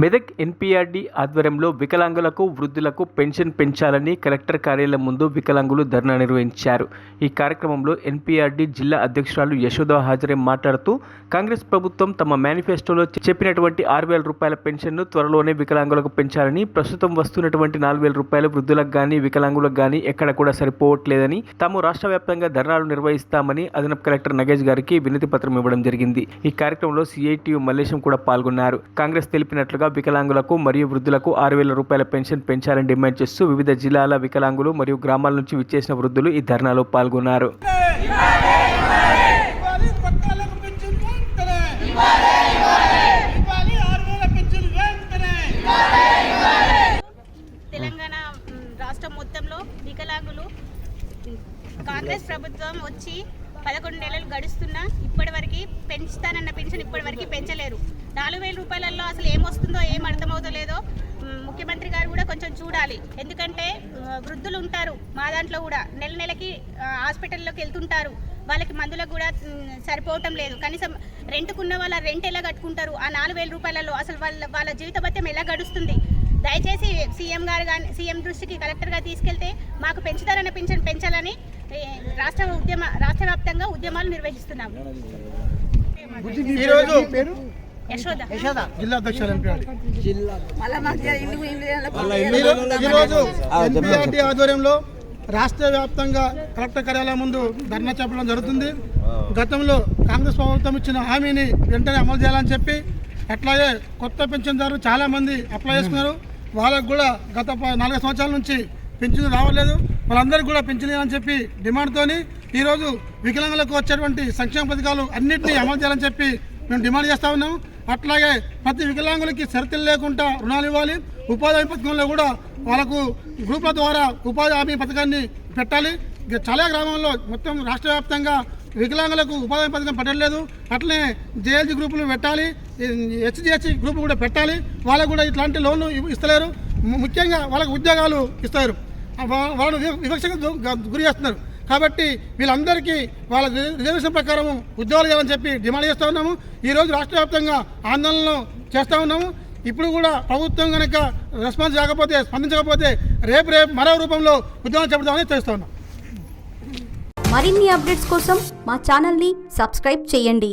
Medak NPRD ఆధ్వర్యంలో వికలాంగులకు వృద్ధులకు పెన్షన్ పెంచాలని కలెక్టర్ కార్యాలయం ముందు వికలాంగులు ధర్నా నిర్వహించారు. ఈ కార్యక్రమంలో ఎన్పీఆర్డీ జిల్లా అధ్యక్షురాలు యశోద హాజరై మాట్లాడుతూ కాంగ్రెస్ ప్రభుత్వం తమ మేనిఫెస్టోలో చెప్పినటువంటి 6,000 రూపాయల పెన్షన్ను త్వరలోనే వికలాంగులకు పెంచాలని, ప్రస్తుతం వస్తున్నటువంటి 4,000 రూపాయలు వృద్ధులకు కానీ వికలాంగులకు కానీ ఎక్కడ కూడా సరిపోవట్లేదని తాము రాష్ట్ర వ్యాప్తంగా ధర్నాలు నిర్వహిస్తామని అదనపు కలెక్టర్ నగేష్ గారికి వినతి పత్రం ఇవ్వడం జరిగింది. ఈ కార్యక్రమంలో సిఐటియు మల్లేశం కూడా పాల్గొన్నారు. కాంగ్రెస్ తెలిపినట్లుగా వికలాంగులకు మరియు వృద్ధులకు 6,000 రూపాయల పెన్షన్ పెంచాలని డిమాండ్ చేస్తూ వివిధ జిల్లాల వికలాంగులు మరియు గ్రామాల నుంచి విచ్చేసిన వృద్ధులు ఈ ధర్నాలో పాల్గొన్నారు. తెలంగాణ రాష్ట్రం మొత్తంలో వికలాంగులు కాంగ్రెస్ ప్రభుత్వం వచ్చి 11 నెలలు గడుస్తున్నా ఇప్పటివరకు పెంచుతానన్న పెన్షన్ ఇప్పటివరకు పెంచలేరు. 4,000 రూపాయలలో అసలు ఏమొస్తుందో ఏం అర్థమవుతలేదో ముఖ్యమంత్రి గారు కూడా కొంచెం చూడాలి. ఎందుకంటే వృద్ధులు ఉంటారు మా దాంట్లో కూడా నెలకి హాస్పిటల్లోకి వెళ్తుంటారు. వాళ్ళకి మందులకు కూడా సరిపోవటం లేదు. కనీసం రెంట్కున్న వాళ్ళ రెంట్ ఎలా కట్టుకుంటారు? ఆ 4,000 రూపాయలలో అసలు వాళ్ళ జీవిత భత్యం ఎలా గడుస్తుంది? దయచేసి సీఎం దృష్టికి కలెక్టర్గా తీసుకెళ్తే మాకు పెంచుతారన్న పెన్షన్ పెంచాలని రాష్ట్ర వ్యాప్తంగా ఉద్యమాలు నిర్వహిస్తున్నాము. జిల్లా అధ్యక్షులు ఎన్పీఆర్డీ ఆధ్వర్యంలో రాష్ట్ర వ్యాప్తంగా కలెక్టర్ కార్యాలయం ముందు ధర్నా చెప్పడం జరుగుతుంది. గతంలో కాంగ్రెస్ ప్రభుత్వం ఇచ్చిన హామీని వెంటనే అమలు చేయాలని చెప్పి, అట్లాగే కొత్త పెన్షన్దారులు చాలామంది అప్లై చేసుకున్నారు. వాళ్ళకు కూడా గత 4 సంవత్సరాల నుంచి పెన్షన్ రావలేదు. వాళ్ళందరికీ కూడా పెన్షన్ ఇవ్వాలని చెప్పి డిమాండ్తో ఈరోజు వికలాంగులకు వచ్చేటువంటి సంక్షేమ పథకాలు అన్నింటినీ అమలు చేయాలని చెప్పి మేము డిమాండ్ చేస్తూ ఉన్నాము. అట్లాగే ప్రతి వికలాంగులకి షరతులు లేకుండా రుణాలు ఇవ్వాలి. ఉపాధి హామీ పథకంలో కూడా వాళ్ళకు గ్రూపుల ద్వారా ఉపాధి హామీ పథకాన్ని పెట్టాలి. చాలా గ్రామాల్లో మొత్తం రాష్ట్ర వ్యాప్తంగా వికలాంగులకు ఉపాధి హామీ పథకం పెట్టలేదు. అట్లనే జేఎల్జీ గ్రూపులు పెట్టాలి, హెచ్జిహెచ్ గ్రూపులు కూడా పెట్టాలి. వాళ్ళకు కూడా ఇట్లాంటి లోన్లు ఇస్తలేరు. ముఖ్యంగా వాళ్ళకు ఉద్యోగాలు ఇస్తారు, వాళ్ళను వివక్షకు గురి చేస్తున్నారు. కాబట్టి వీళ్ళందరికీ వాళ్ళ రిజర్వేషన్ ప్రకారం ఉద్యోగాలు ఇవ్వాలని చెప్పి డిమాండ్ చేస్తూ ఉన్నాము. ఈరోజు రాష్ట్ర వ్యాప్తంగా ఆందోళనలు చేస్తూ ఉన్నాము. ఇప్పుడు కూడా ప్రభుత్వం కనుక రెస్పాన్స్ కాకపోతే, స్పందించకపోతే రేపు మరో రూపంలో ఉద్యోగాలు చేపడతామని తెలుస్తూ ఉన్నాం. మరిన్ని అప్డేట్స్ కోసం మా ఛానల్ని సబ్స్క్రైబ్ చేయండి.